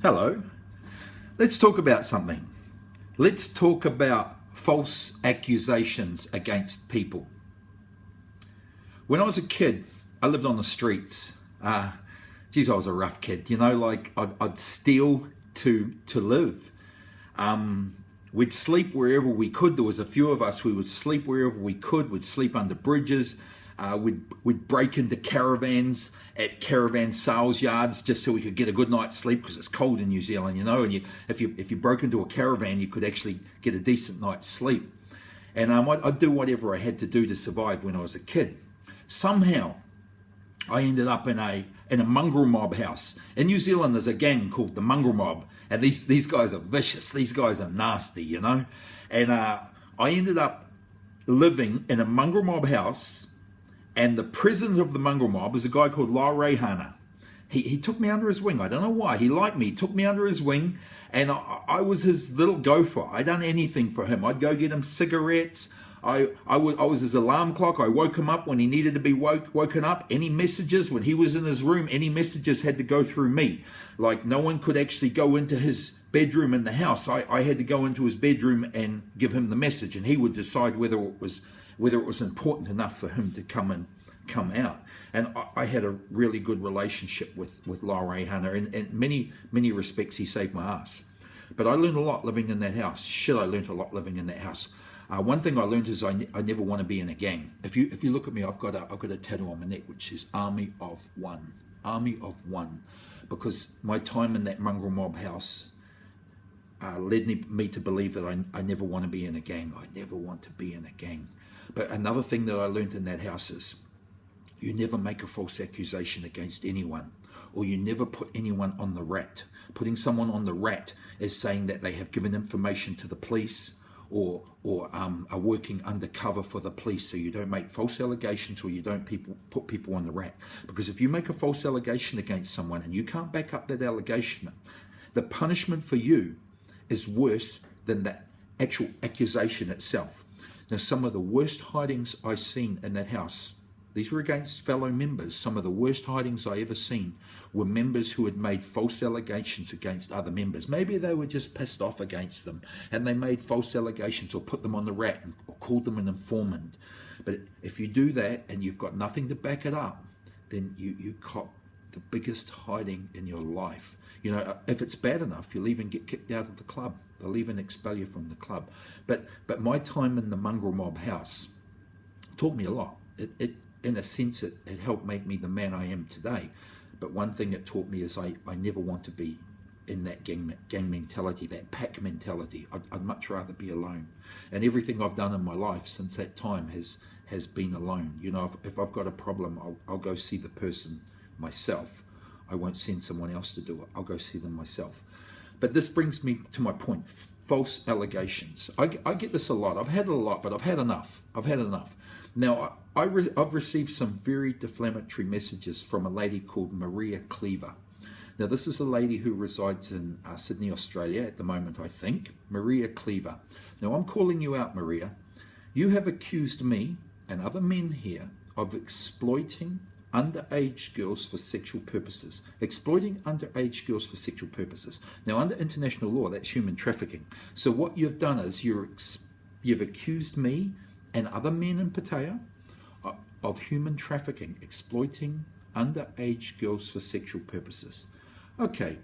Hello. Let's talk about something. Let's talk about false accusations against people. When I was a kid, I lived on the streets. Geez, I was a rough kid. Like I'd steal to live. We'd sleep wherever we could. There was a few of us. We would sleep wherever we could. We'd sleep under bridges. We'd break into caravans at caravan sales yards just so we could get a good night's sleep because it's cold in New Zealand, And if you broke into a caravan, you could actually get a decent night's sleep. And I'd do whatever I had to do to survive when I was a kid. Somehow, I ended up in a mongrel mob house. In New Zealand, there's a gang called the mongrel mob, and these guys are vicious. These guys are nasty, And I ended up living in a mongrel mob house, and the president of the mongrel mob was a guy called La Rehana. He took me under his wing. I don't know why. He liked me. He took me under his wing, and I was his little gopher. I done anything for him. I'd go get him cigarettes. I was his alarm clock. I woke him up when he needed to be woken up. Any messages, when he was in his room, any messages had to go through me. Like no one could actually go into his bedroom in the house. I had to go into his bedroom and give him the message, and he would decide whether it was important enough for him to come out. And I had a really good relationship with Laurie Hunter. In many respects, he saved my ass. But I learned a lot living in that house. I learned a lot living in that house. One thing I learned is I never want to be in a gang. If you look at me, I've got a tattoo on my neck which says Army of One. Army of One. Because my time in that mongrel mob house led me to believe that I never want to be in a gang. I never want to be in a gang. But another thing that I learned in that house is you never make a false accusation against anyone, or you never put anyone on the rat. Putting someone on the rat is saying that they have given information to the police or are working undercover for the police. So you don't make false allegations, or you don't put people on the rat. Because if you make a false allegation against someone and you can't back up that allegation, the punishment for you is worse than the actual accusation itself. Now, some of the worst hidings I've seen in that house, these were against fellow members. Some of the worst hidings I ever seen were members who had made false allegations against other members. Maybe they were just pissed off against them and they made false allegations or put them on the rat or called them an informant. But if you do that and you've got nothing to back it up, then you cop the biggest hiding in your life. If it's bad enough, you'll even get kicked out of the club. They'll even expel you from the club. But my time in the mongrel mob house taught me a lot. In a sense, it helped make me the man I am today. But one thing it taught me is I never want to be in that gang mentality, that pack mentality. I'd much rather be alone. And everything I've done in my life since that time has been alone. If I've got a problem, I'll go see the person myself. I won't send someone else to do it. I'll go see them myself. But this brings me to my point, false allegations. I get this a lot. I've had a lot, but I've had enough. Now, I've received some very defamatory messages from a lady called Maria Cleaver. Now, this is a lady who resides in Sydney, Australia at the moment, I think. Maria Cleaver. Now, I'm calling you out, Maria. You have accused me and other men here of exploiting underage girls for sexual purposes. Exploiting underage girls for sexual purposes. Now, under international law, that's human trafficking. So what you've done is you've accused me and other men in Pattaya of human trafficking, exploiting underage girls for sexual purposes. Okay,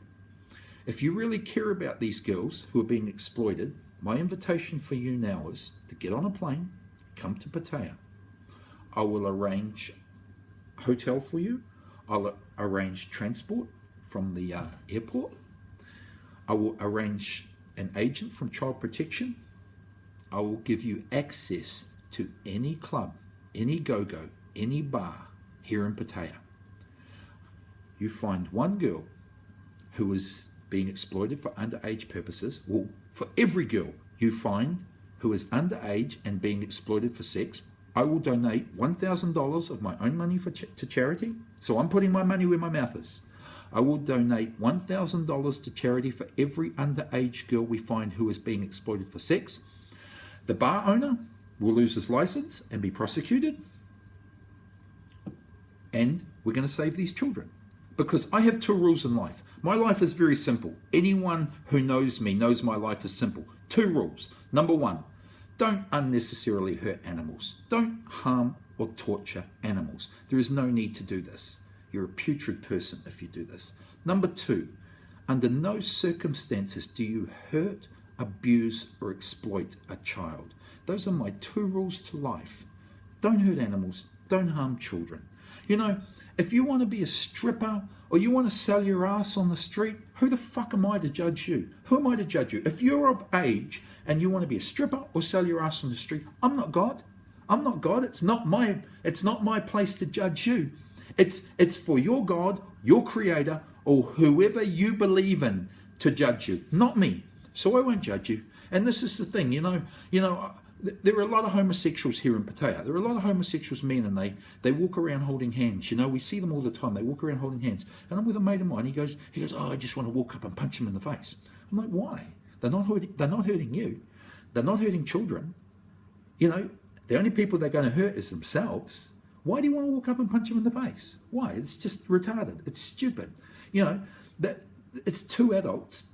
if you really care about these girls who are being exploited, my invitation for you now is to get on a plane, come to Pattaya. I will arrange a hotel for you. I'll arrange transport from the airport. I will arrange an agent from Child Protection. I will give you access to any club, any go-go, any bar here in Pattaya. You find one girl who is being exploited for underage purposes. Well, for every girl you find who is underage and being exploited for sex, I will donate $1,000 of my own money to charity. So I'm putting my money where my mouth is. I will donate $1,000 to charity for every underage girl we find who is being exploited for sex. The bar owner will lose his license and be prosecuted. And we're going to save these children. Because I have two rules in life. My life is very simple. Anyone who knows me knows my life is simple. 2 rules. Number 1, don't unnecessarily hurt animals. Don't harm or torture animals. There is no need to do this. You're a putrid person if you do this. Number 2, under no circumstances do you hurt, abuse, or exploit a child. Those are my 2 rules to life. Don't hurt animals. Don't harm children. You know, if you want to be a stripper or you want to sell your ass on the street, who the fuck am I to judge you? Who am I to judge you? If you're of age and you want to be a stripper or sell your ass on the street, I'm not God. I'm not God. It's not my place to judge you. It's for your God, your creator, or whoever you believe in to judge you, not me. So I won't judge you. And this is the thing, you know, there are a lot of homosexuals here in Pattaya. There are a lot of homosexuals men, and they walk around holding hands. You know, we see them all the time. They walk around holding hands. And I'm with a mate of mine. He goes, oh, I just want to walk up and punch him in the face. I'm like, why? They're not hurting you. They're not hurting children. You know, the only people they're going to hurt is themselves. Why do you want to walk up and punch them in the face? Why? It's just retarded. It's stupid. You know, that it's 2 adults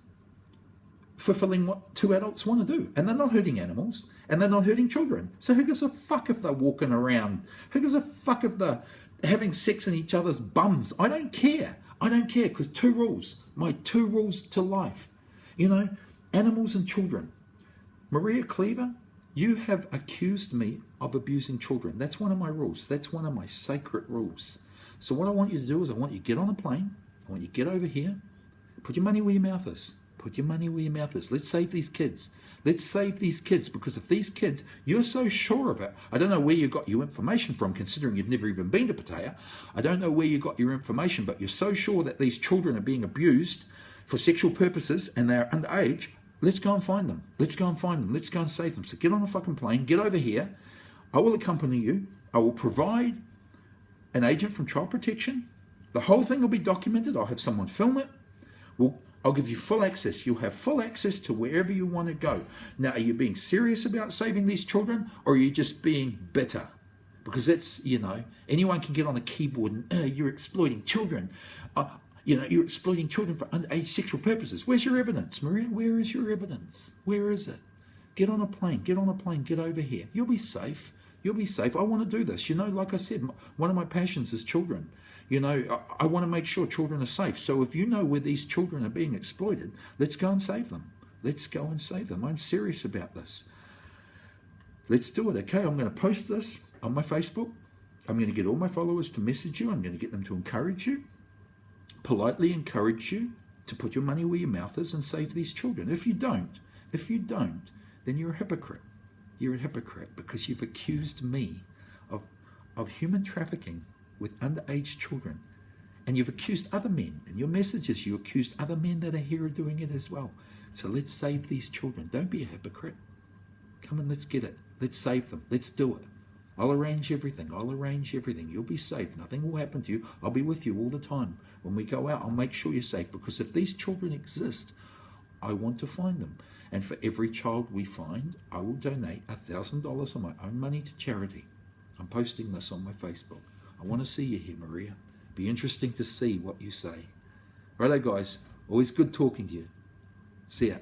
fulfilling what 2 adults want to do. And they're not hurting animals, and they're not hurting children. So who gives a fuck if they're walking around? Who gives a fuck if they're having sex in each other's bums? I don't care. I don't care, because 2 rules. My 2 rules to life. You know, animals and children. Maria Cleaver, you have accused me of abusing children. That's one of my rules. That's one of my sacred rules. So what I want you to do is I want you to get on a plane. I want you to get over here. Put your money where your mouth is. Put your money where your mouth is. Let's save these kids. Let's save these kids, because if these kids, you're so sure of it, I don't know where you got your information from, considering you've never even been to Pattaya. I don't know where you got your information, but you're so sure that these children are being abused for sexual purposes and they're underage. Let's go and find them. Let's go and find them. Let's go and save them. So get on a fucking plane. Get over here. I will accompany you. I will provide an agent from Child Protection. The whole thing will be documented. I'll have someone film it. I'll give you full access. You'll have full access to wherever you want to go. Now, are you being serious about saving these children, or are you just being bitter? Because that's, you know, anyone can get on a keyboard and, you're exploiting children. You're exploiting children for underage sexual purposes. Where's your evidence, Maria? Where is your evidence? Where is it? Get on a plane. Get on a plane. Get over here. You'll be safe. You'll be safe. I want to do this. You know, like I said, one of my passions is children. You know, I want to make sure children are safe. So if you know where these children are being exploited, let's go and save them. Let's go and save them. I'm serious about this. Let's do it, okay? I'm going to post this on my Facebook. I'm going to get all my followers to message you. I'm going to get them to encourage you, politely encourage you to put your money where your mouth is and save these children. If you don't, then you're a hypocrite. You're a hypocrite because you've accused me of human trafficking with underage children. And you've accused other men. In your messages, you accused other men that are here of doing it as well. So let's save these children. Don't be a hypocrite. Come on, let's get it. Let's save them. Let's do it. I'll arrange everything. I'll arrange everything. You'll be safe. Nothing will happen to you. I'll be with you all the time. When we go out, I'll make sure you're safe. Because if these children exist, I want to find them. And for every child we find, I will donate $1,000 of my own money to charity. I'm posting this on my Facebook. I want to see you here, Maria. Be interesting to see what you say. Righto, guys. Always good talking to you. See ya.